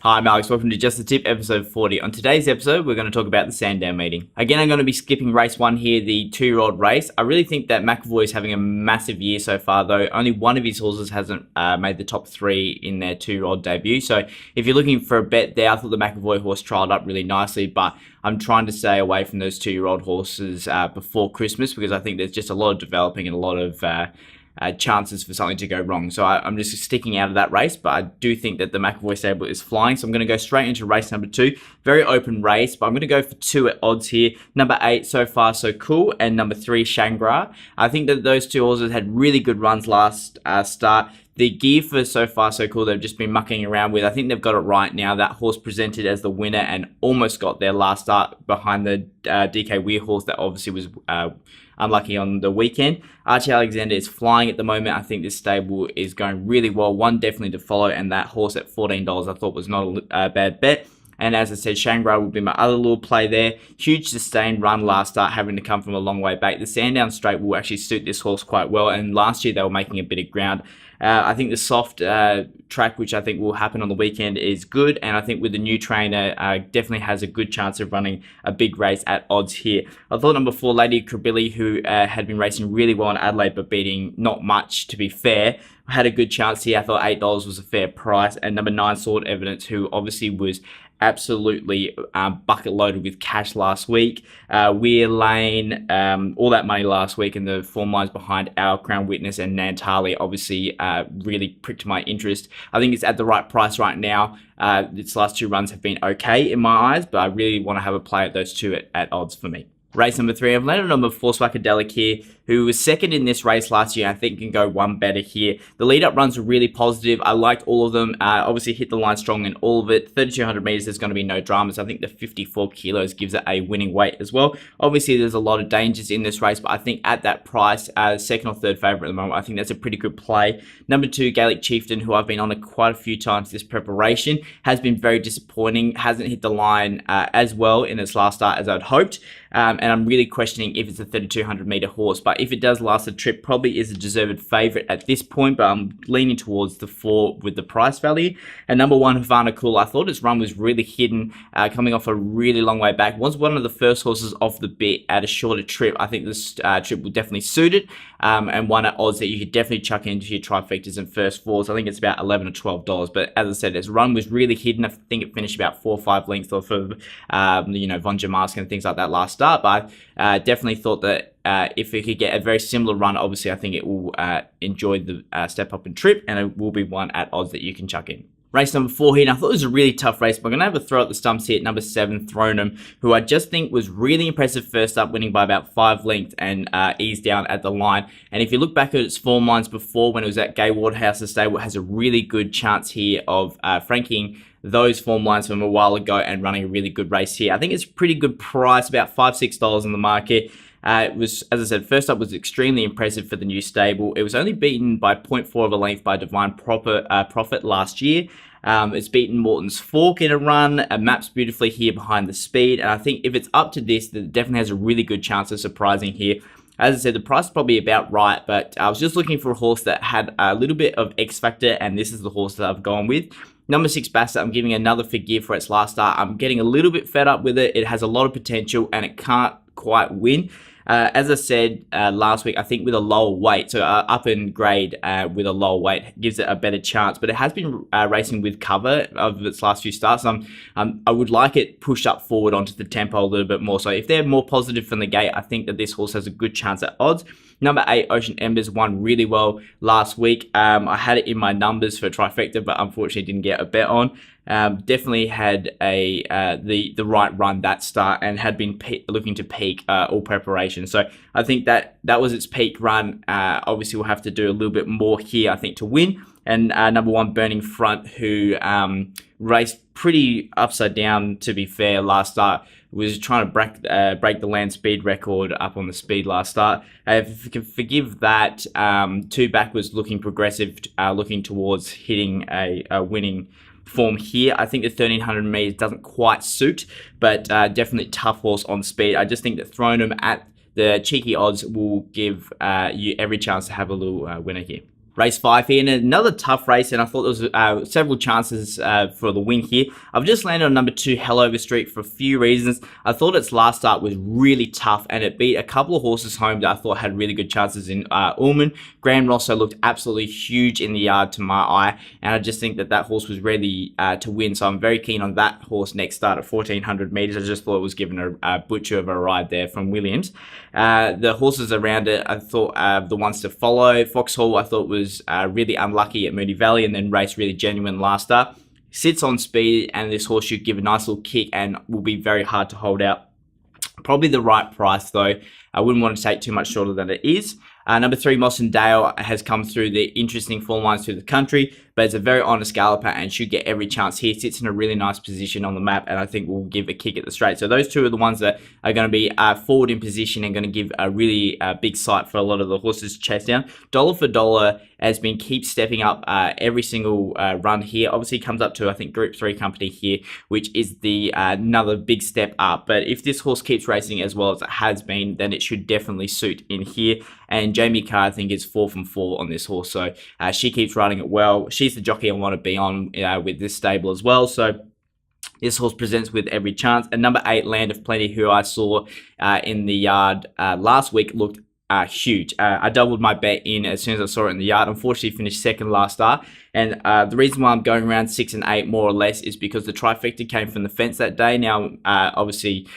Hi, I'm Alex. Welcome to Just the Tip, episode 40. On today's episode, we're going to talk about the Sandown meeting. Again, I'm going to be skipping race 1 here, the 2-year-old race. I really think that McAvoy is having a massive year so far, though. Only one of his horses hasn't made the top 3 in their 2-year-old debut. So if you're looking for a bet there, I thought the McAvoy horse trialled up really nicely, but I'm trying to stay away from those 2-year-old horses before Christmas because I think there's just a lot of developing and a lot of chances for something to go wrong. So I'm just sticking out of that race, but I do think that the McAvoy stable is flying. So I'm going to go straight into race number 2. Very open race, but I'm going to go for 2 at odds here. Number 8, So Far Sokool, and number 3, Shagra. I think that those 2 horses had really good runs last start. The gear for So Far Sokool, they've just been mucking around with. I think they've got it right now. That horse presented as the winner and almost got their last start behind the DK Weir horse that obviously was unlucky on the weekend. Archie Alexander is flying at the moment. I think this stable is going really well. One definitely to follow, and that horse at $14 I thought was not a bad bet. And as I said, Shagra would be my other little play there. Huge sustained run last start, having to come from a long way back. The Sandown straight will actually suit this horse quite well, and last year they were making a bit of ground. I think the soft track, which I think will happen on the weekend, is good, and I think with the new trainer, definitely has a good chance of running a big race at odds here. I thought number 4, Lady Krabilly, who had been racing really well in Adelaide, but beating not much, to be fair, had a good chance here. I thought $8 was a fair price, and number 9, Sword Evidence, who obviously was absolutely bucket loaded with cash last week. Weir Lane, all that money last week, and the form lines behind Our Crown Witness and Nantali obviously really pricked my interest. I think it's at the right price right now. Its last 2 runs have been okay in my eyes, but I really want to have a play at those 2 at odds for me. Race number 3, I've landed on number 4, Swacadelic here, who was second in this race last year. I think can go one better here. The lead-up runs were really positive. I liked all of them. Obviously hit the line strong in all of it. 3,200 meters, there's going to be no dramas. I think the 54 kilos gives it a winning weight as well. Obviously, there's a lot of dangers in this race, but I think at that price, second or third favorite at the moment, I think that's a pretty good play. Number 2, Gaelic Chieftain, who I've been on quite a few times this preparation, has been very disappointing. Hasn't hit the line as well in its last start as I'd hoped. And I'm really questioning if it's a 3,200 meter horse, but if it does last the trip, probably is a deserved favourite at this point, but I'm leaning towards the 4 with the price value. And number 1, Far Sokool, I thought its run was really hidden, coming off a really long way back. Was one of the first horses off the bit at a shorter trip. I think this trip will definitely suit it, and one at odds that you could definitely chuck into your trifectas and first fours. I think it's about $11 or $12, but as I said, its run was really hidden. I think it finished about 4 or 5 lengths off of, Von Jamask and things like that last start, but I definitely thought that if it could get a very similar run, obviously I think it will enjoy the step up and trip, and it will be one at odds that you can chuck in. Race number 4 here, and I thought it was a really tough race, but I'm going to have a throw at the stumps here at number 7, Thronum, who I just think was really impressive first up, winning by about 5 lengths and eased down at the line. And if you look back at its form lines before, when it was at Gay Waterhouse's stable, it has a really good chance here of franking those form lines from a while ago and running a really good race here. I think it's a pretty good price, about $5-6 in the market. It was, as I said, first up was extremely impressive for the new stable. It was only beaten by 0.4 of a length by Divine Prophet last year. It's beaten Morton's Fork in a run, maps beautifully here behind the speed, and I think if it's up to this, it definitely has a really good chance of surprising here. As I said, the price is probably about right, but I was just looking for a horse that had a little bit of X factor, and this is the horse that I've gone with. Number 6, Bassett, I'm giving another figure for its last start. I'm getting a little bit fed up with it. It has a lot of potential, and it can't quite win. As I said last week, I think with a lower weight, so up in grade with a lower weight gives it a better chance, but it has been racing with cover of its last few starts. I would like it pushed up forward onto the tempo a little bit more. So if they're more positive from the gate, I think that this horse has a good chance at odds. Number 8, Ocean Embers, won really well last week. I had it in my numbers for trifecta, but unfortunately didn't get a bet on. Definitely had the right run that start and had been looking to peak all preparation. So I think that was its peak run. Obviously, we'll have to do a little bit more here, I think, to win. And number 1, Burning Front, who raced pretty upside down, to be fair, last start. Was trying to break the land speed record up on the speed last start. If you can forgive that, 2 back was looking progressive, looking towards hitting a winning form here. I think the 1,300 meters doesn't quite suit, but definitely tough horse on speed. I just think that throwing him at the cheeky odds will give you every chance to have a little winner here. Race 5 here, and another tough race, and I thought there was several chances for the win here. I've just landed on number 2, Hellover Street, for a few reasons. I thought its last start was really tough, and it beat a couple of horses home that I thought had really good chances in Ullman. Grand Rosso looked absolutely huge in the yard to my eye, and I just think that that horse was ready to win, so I'm very keen on that horse next start at 1400 metres. I just thought it was given a butcher of a ride there from Williams. The horses around it, I thought the ones to follow, Foxhall, I thought was really unlucky at Moonee Valley, and then raced really genuine last start. Sits on speed, and this horse should give a nice little kick and will be very hard to hold out. Probably the right price though. I wouldn't want to take too much shorter than it is. Number 3, Moss and Dale, has come through the interesting form lines through the country, but it's a very honest galloper and should get every chance here. Sits in a really nice position on the map, and I think will give a kick at the straight. So those two are the ones that are going to be forward in position and going to give a really big sight for a lot of the horses to chase down. Dollar for Dollar has been keep stepping up every single run here. Obviously comes up to, I think, Group 3 company here, which is the another big step up. But if this horse keeps racing as well as it has been, then it should definitely suit in here. And Jamie Carr, I think, is 4 from 4 on this horse. So she keeps running it well. She's the jockey I want to be on with this stable as well. So this horse presents with every chance. And number 8, Land of Plenty, who I saw in the yard last week, looked huge. I doubled my bet in as soon as I saw it in the yard. Unfortunately, finished second last start. And the reason why I'm going around 6 and 8 more or less is because the trifecta came from the fence that day. Now, obviously,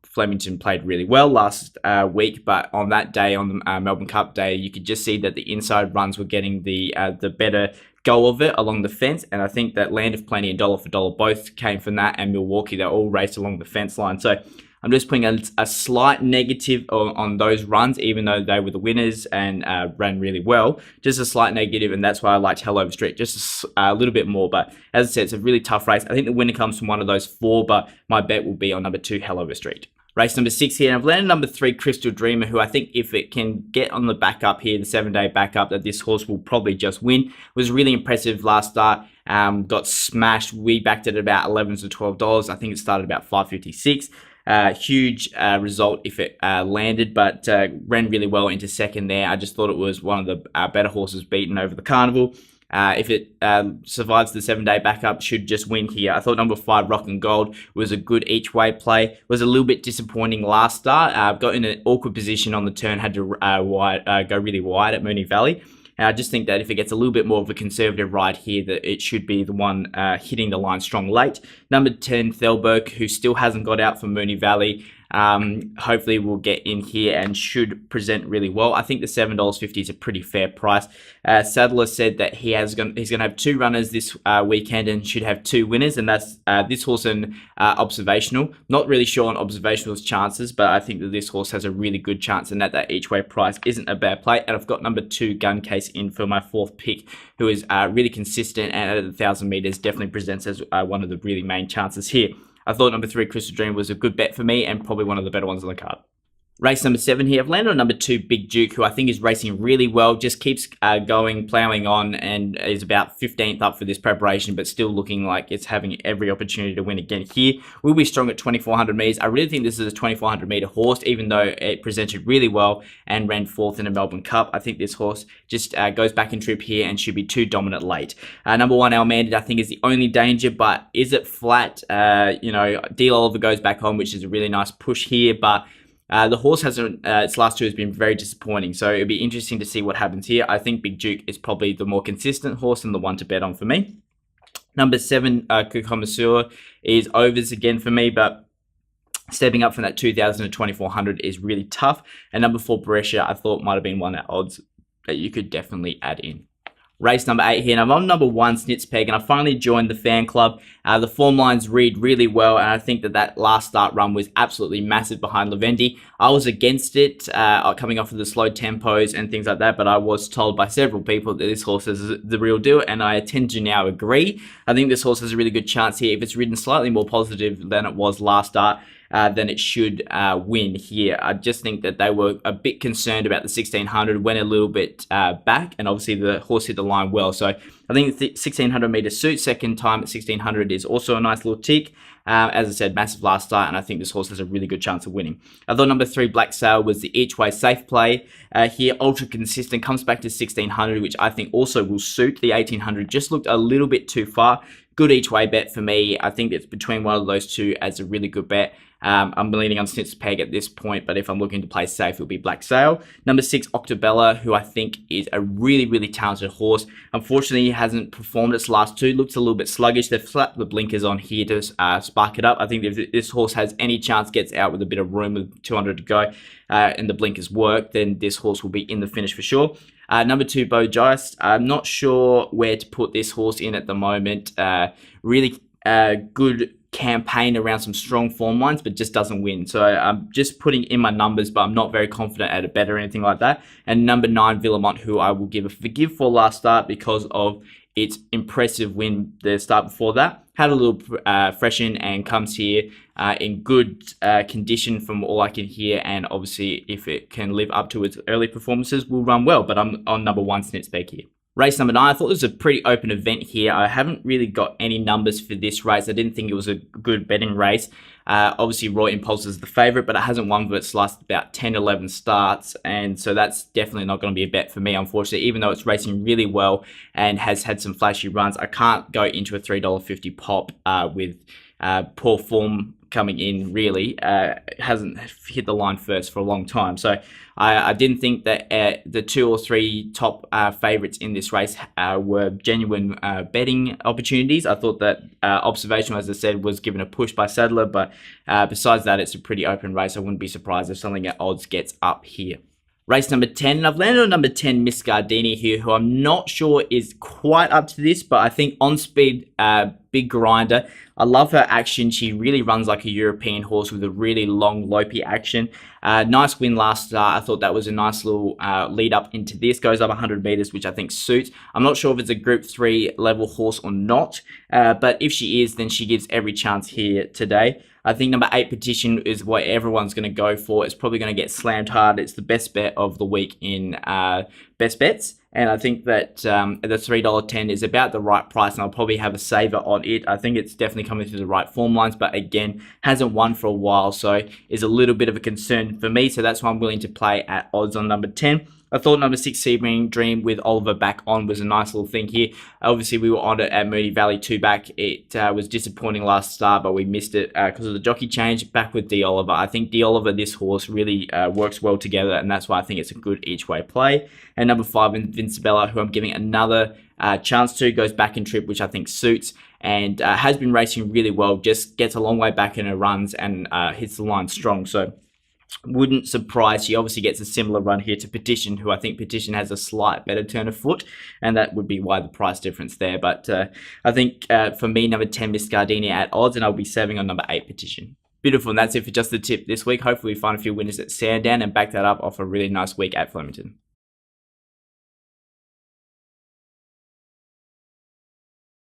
Flemington played really well last week, but on that day, on the Melbourne Cup day, you could just see that the inside runs were getting the better go of it along the fence, and I think that Land of Plenty and Dollar for Dollar both came from that, and Milwaukee, they all raced along the fence line. So I'm just putting a slight negative on those runs, even though they were the winners and ran really well. Just a slight negative, and that's why I liked Hellover Street just a little bit more. But as I said, it's a really tough race. I think the winner comes from one of those 4, but my bet will be on number 2, Hellover Street. Race number 6 here, and I've landed number 3, Crystal Dreamer, who I think if it can get on the backup here, the 7-day backup, that this horse will probably just win. Was really impressive last start. Got smashed. We backed it at about $11 to $12. I think it started about $5.56. Huge result if it landed, but ran really well into second there. I just thought it was one of the better horses beaten over the carnival. If it survives the 7-day backup, should just win here. I thought number 5, Rock and Gold, was a good each-way play. Was a little bit disappointing last start. Got in an awkward position on the turn, had to go really wide at Moonee Valley. And I just think that if it gets a little bit more of a conservative ride here, that it should be the one hitting the line strong late. Number 10, Thelberg, who still hasn't got out from Moonee Valley. Hopefully will get in here and should present really well. I think the $7.50 is a pretty fair price. Sadler said that he's going to have 2 runners this weekend and should have 2 winners, and that's this horse and Observational. Not really sure on Observational's chances, but I think that this horse has a really good chance, and that each way price isn't a bad play. And I've got number 2, Gun Case, in for my 4th pick, who is really consistent, and at 1,000 meters definitely presents as one of the really main chances here. I thought number 3, Crystal Dream, was a good bet for me and probably one of the better ones on the card. Race number 7 here. I've landed on number 2, Big Duke, who I think is racing really well. Just keeps going, ploughing on, and is about 15th up for this preparation, but still looking like it's having every opportunity to win again here. Will be strong at 2,400 meters. I really think this is a 2,400 meter horse, even though it presented really well and ran 4th in the Melbourne Cup. I think this horse just goes back in trip here and should be too dominant late. Number 1, Almanded, I think is the only danger, but is it flat? Deal Oliver goes back home, which is a really nice push here, but the horse hasn't, its last 2 has been very disappointing, so it'll be interesting to see what happens here. I think Big Duke is probably the more consistent horse and the one to bet on for me. Number 7, Kukomasur, is overs again for me, but stepping up from that 2,000 to 2,400 is really tough. And number 4, Brescia, I thought might have been one at odds that you could definitely add in. Race number 8 here, and I'm on number 1, Snitspeg, and I finally joined the fan club. The form lines read really well, and I think that last start run was absolutely massive behind Lavendi. I was against it, coming off of the slow tempos and things like that, but I was told by several people that this horse is the real deal, and I tend to now agree. I think this horse has a really good chance here if it's ridden slightly more positive than it was last start. then it should win here. I just think that they were a bit concerned about the 1600, went a little bit back, and obviously the horse hit the line well. So I think the 1600 meter suit. Second time at 1600 is also a nice little tick. As I said, massive last start, and I think this horse has a really good chance of winning. I thought number 3, Black Sail, was the each way safe play. Here, ultra consistent, comes back to 1600, which I think also will suit. The 1800 just looked a little bit too far. Good each way bet for me. I think it's between one of those two as a really good bet. I'm leaning on Snit's Peg at this point, but if I'm looking to play safe, it'll be Black Sail. Number 6, Octobella, who I think is a really, really talented horse. Unfortunately, he hasn't performed its last two. Looks a little bit sluggish. They've slapped the blinkers on here to spark it up. I think if this horse has any chance, gets out with a bit of room with 200 to go, and the blinkers work, then this horse will be in the finish for sure. Number 2, Beau Geist. I'm not sure where to put this horse in at the moment. Really good campaign around some strong form lines, but just doesn't win. So I'm just putting in my numbers, but I'm not very confident at a bet or anything like that. And number 9, Villamont, who I will give a forgive for last start because of its impressive win the start before that. Had a little freshen and comes here in good condition from all I can hear, and obviously if it can live up to its early performances, will run well. But I'm on number 1, Snit's Peg here. Race number 9, I thought it was a pretty open event here. I haven't really got any numbers for this race. I didn't think it was a good betting race. Obviously, Roy Impulse is the favourite, but it hasn't won for its last about 10, 11 starts. And so that's definitely not going to be a bet for me, unfortunately. Even though it's racing really well and has had some flashy runs, I can't go into a $3.50 pop with poor form coming in, really. Hasn't hit the line first for a long time. So I didn't think that the 2 or 3 top favourites in this race were genuine betting opportunities. I thought that Observation, as I said, was given a push by Sadler, but besides that, it's a pretty open race. I wouldn't be surprised if something at odds gets up here. Race number 10, and I've landed on number 10, Miss Gardini here, who I'm not sure is quite up to this, but I think on speed, big grinder. I love her action. She really runs like a European horse with a really long, lopey action. Nice win last start. I thought that was a nice little lead up into this. Goes up 100 meters, which I think suits. I'm not sure if it's a Group 3 level horse or not, but if she is, then she gives every chance here today. I think number 8, Petition, is what everyone's going to go for. It's probably going to get slammed hard. It's the best bet of the week in best bets. And I think that the $3.10 is about the right price, and I'll probably have a saver on it. I think it's definitely coming through the right form lines, but again, hasn't won for a while, so is a little bit of a concern for me. So that's why I'm willing to play at odds on number 10. I thought number 6, Sebring Dream, with Oliver back on, was a nice little thing here. Obviously, we were on it at Mooney Valley 2 back. It was disappointing last start, but we missed it because of the jockey change. Back with D. Oliver. I think D. Oliver, this horse, really works well together, and that's why I think it's a good each-way play. And number 5, Invincibella, who I'm giving another chance to, goes back in trip, which I think suits, and has been racing really well. Just gets a long way back in her runs and hits the line strong. So wouldn't surprise. She obviously gets a similar run here to Petition, who I think Petition has a slight better turn of foot, and that would be why the price difference there. But I think for me, number 10, Miss Gardini at odds, and I'll be saving on number 8, Petition. Beautiful, and that's it for just the tip this week. Hopefully we find a few winners at Sandown and back that up off a really nice week at Flemington.